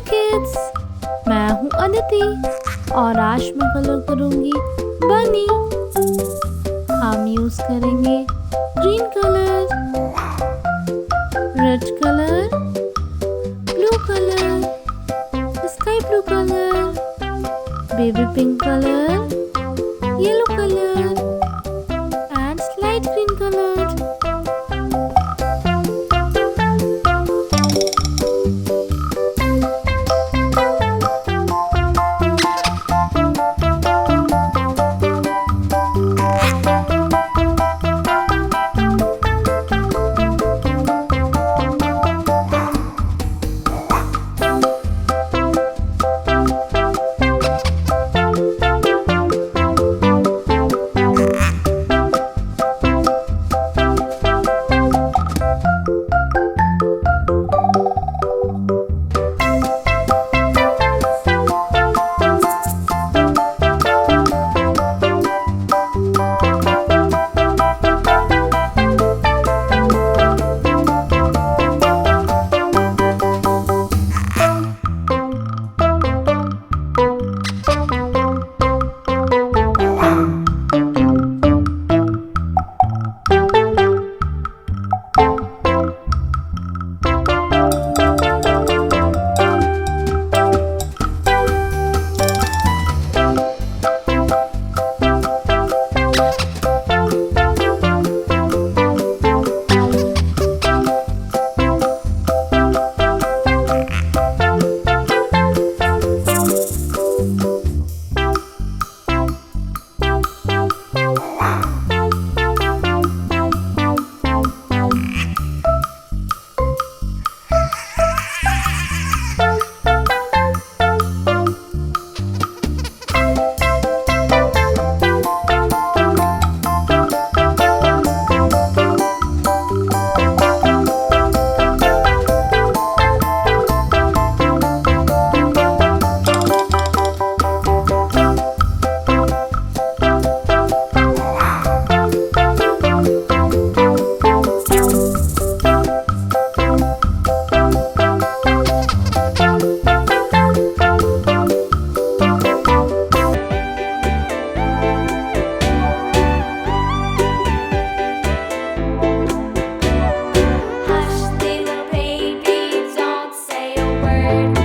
Kids, मैं हूँ अदिति और आज मैं कलर करूँगी बनी। हम यूज करेंगे green colour, red colour, blue colour, sky blue colour, baby pink colour, yellow colour and light green color. Hush, little baby, don't say a word.